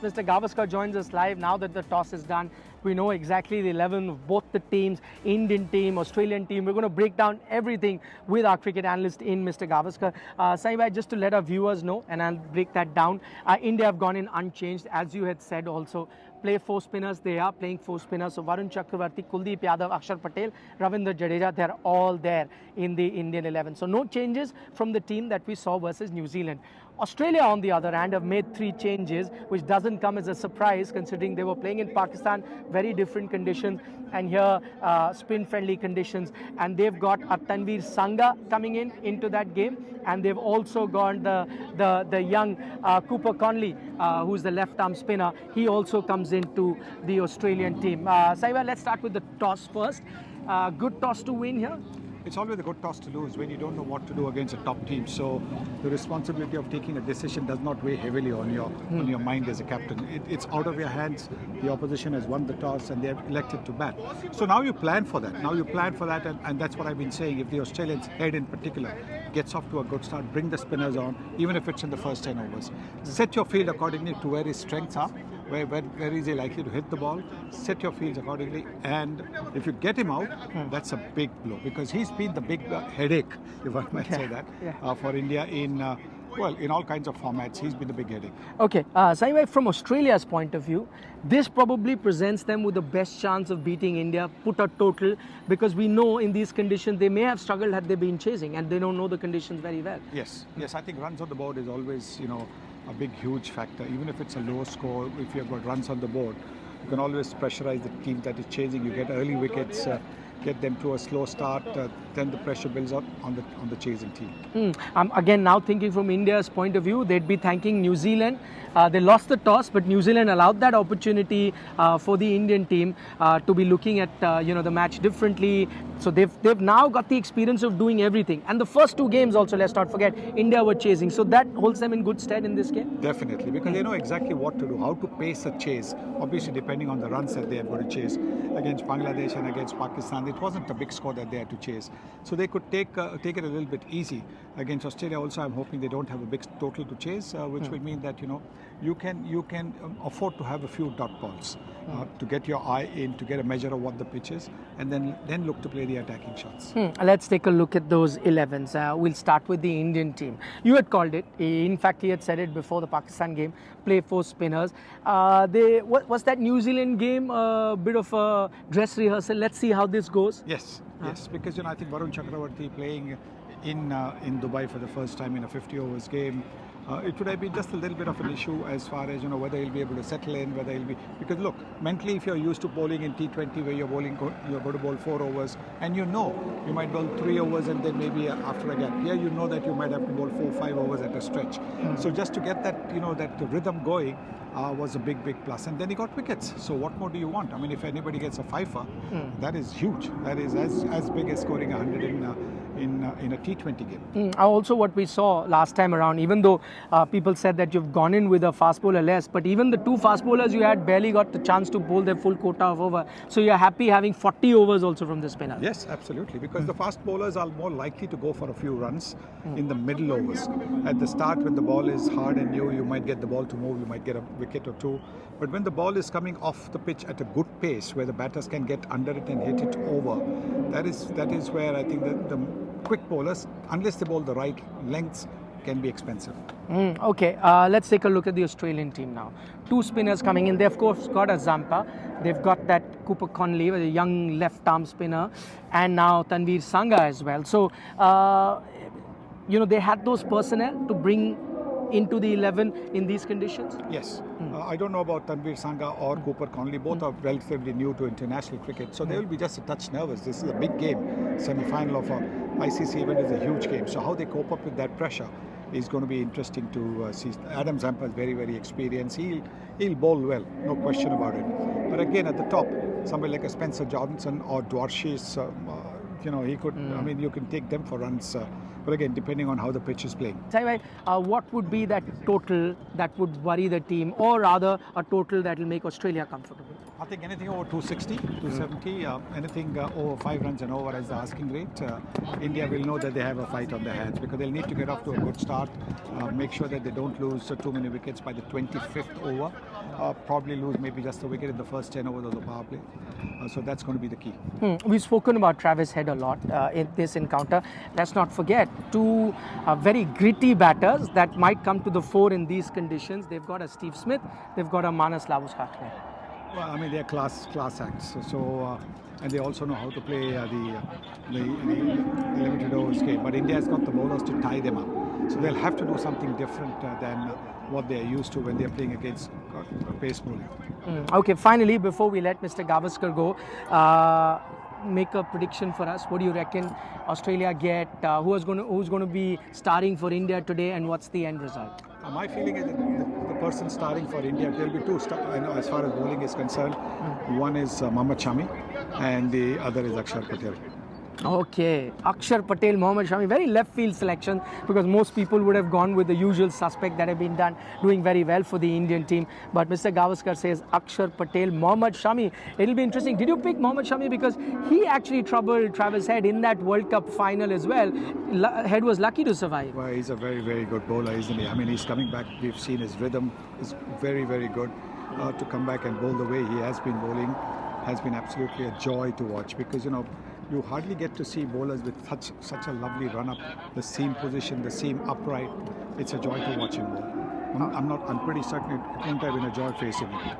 Mr. Gavaskar joins us live now that the toss is done. We know exactly the 11 of both the teams, Indian team, Australian team. We're going to break down everything with our cricket analyst in Mr. Gavaskar. Saibhai, just to let our viewers know, and I'll break that down, India have gone in unchanged, as you had said also. Play four spinners, they are playing four spinners. So Varun Chakravarti, Kuldeep Yadav, Akshar Patel, Ravindra Jadeja, they're all there in the Indian 11. So no changes from the team that we saw versus New Zealand. Australia, on the other hand, have made 3 changes, which doesn't come as a surprise considering they were playing in Pakistan, very different conditions, and here spin-friendly conditions. And they've got Tanveer Sangha coming into that game, and they've also got the young Cooper Conley, who's the left-arm spinner. He also comes into the Australian team. Saiva, let's start with the toss first. Good toss to win here. It's always a good toss to lose when you don't know what to do against a top team. So the responsibility of taking a decision does not weigh heavily on your mind as a captain. It's out of your hands. The opposition has won the toss and they have elected to bat. So now you plan for that. And that's what I've been saying. If the Australians head in particular gets off to a good start, bring the spinners on, even if it's in the first 10 overs. Set your field accordingly to where his strengths are. Where is he likely to hit the ball? Set your fields accordingly, and if you get him out, that's a big blow because he's been the big headache, if I might say that, for India in all kinds of formats. He's been the big headache. Okay, Saivai, from Australia's point of view, this probably presents them with the best chance of beating India, put a total, because we know in these conditions they may have struggled had they been chasing, and they don't know the conditions very well. Yes, I think runs on the board is always, a big, huge factor. Even if it's a low score, if you've got runs on the board, you can always pressurize the team that is chasing. You get early wickets, get them to a slow start, then the pressure builds up on the chasing team. I'm again now thinking from India's point of view, they'd be thanking New Zealand. They lost the toss, but New Zealand allowed that opportunity for the Indian team to be looking at the match differently. So they've now got the experience of doing everything. And the first 2 games also, let's not forget, India were chasing. So that holds them in good stead in this game? Definitely, because they know exactly what to do, how to pace a chase. Obviously, depending on the runs that they have got to chase. Against Bangladesh and against Pakistan, it wasn't a big score that they had to chase. So they could take it a little bit easy. Against Australia also, I'm hoping they don't have a big total to chase, which will mean that, you can afford to have a few dot balls to get your eye in, to get a measure of what the pitch is, and then look to play the attacking shots. Let's take a look at those 11s. We'll start with the Indian team. You had called it. In fact, he had said it before the Pakistan game. Play 4 spinners. Was that New Zealand game a bit of a dress rehearsal? Let's see how this goes. Yes, because I think Varun Chakravarti playing in Dubai for the first time in a 50 overs game. It would have been just a little bit of an issue as far as whether he'll be able to settle in, because look, mentally if you're used to bowling in T20 where you're going to bowl 4 overs and you might bowl 3 overs and then maybe after a gap. Here you know that you might have to bowl 4 5 overs at a stretch. So just to get that that rhythm going was a big plus, and then he got wickets. So what more do you want? I mean, if anybody gets a fifer, that is huge. That is as big as scoring 100 in a T20 game. Also what we saw last time around, even though people said that you've gone in with a fast bowler less, but even the 2 fast bowlers you had barely got the chance to bowl their full quota of over. So you're happy having 40 overs also from the spinners. Yes, absolutely, because the fast bowlers are more likely to go for a few runs in the middle overs. At the start, when the ball is hard and new, you might get the ball to move, you might get a wicket or 2. But when the ball is coming off the pitch at a good pace, where the batters can get under it and hit it over, that is where I think that the quick bowlers, unless they bowl the right lengths, can be expensive. Okay, let's take a look at the Australian team now. 2 spinners coming in. They of course got a Zampa. They've got that Cooper Conley, a young left-arm spinner, and now Tanveer Sangha as well. So, they had those personnel to bring into the 11 in these conditions? Yes. I don't know about Tanveer Sangha or Cooper Conley. Both are relatively new to international cricket, so they will be just a touch nervous. This is a big game. Semi-final of a ICC event is a huge game. So how they cope up with that pressure is going to be interesting to see. Adam Zampa is very, very experienced. He'll bowl well, no question about it. But again, at the top, somebody like a Spencer Johnson or Dwarshuis, he could. I mean, you can take them for runs. But again, depending on how the pitch is playing. What would be that total that would worry the team, or rather a total that will make Australia comfortable? I think anything over 260, 270, anything over 5 runs and over as the asking rate, India will know that they have a fight on their hands because they'll need to get off to a good start, make sure that they don't lose too many wickets by the 25th over, probably lose maybe just a wicket in the first 10 overs of the power play. So that's going to be the key. We've spoken about Travis Head a lot in this encounter. Let's not forget two very gritty batters that might come to the fore in these conditions. They've got a Steve Smith, they've got a Manas Lavuschagne. Well, I mean, they're class acts. So, and they also know how to play the limited overs game. But India has got the bowlers to tie them up. So they'll have to do something different than what they're used to when they're playing against pace bowling. Okay, finally, before we let Mr. Gavaskar go, make a prediction for us. What do you reckon Australia get? Who's going to be starting for India today, and what's the end result? My feeling is that the person starting for India, there will be two as far as bowling is concerned. One is Mohammad Shami and the other is Akshar Patel. Okay, Akshar Patel, Mohammad Shami, very left field selection because most people would have gone with the usual suspect that have been doing very well for the Indian team. But Mr. Gavaskar says Akshar Patel, Mohammad Shami. It'll be interesting. Did you pick Mohammad Shami because he actually troubled Travis Head in that World Cup final as well? Head was lucky to survive. Well, he's a very, very good bowler, isn't he? I mean, he's coming back. We've seen his rhythm is very, very good. To come back and bowl the way he has been bowling has been absolutely a joy to watch because, you hardly get to see bowlers with such a lovely run-up, the seam position, the seam upright. It's a joy to watch him bowl. I'm pretty certain it won't have been a joy facing him.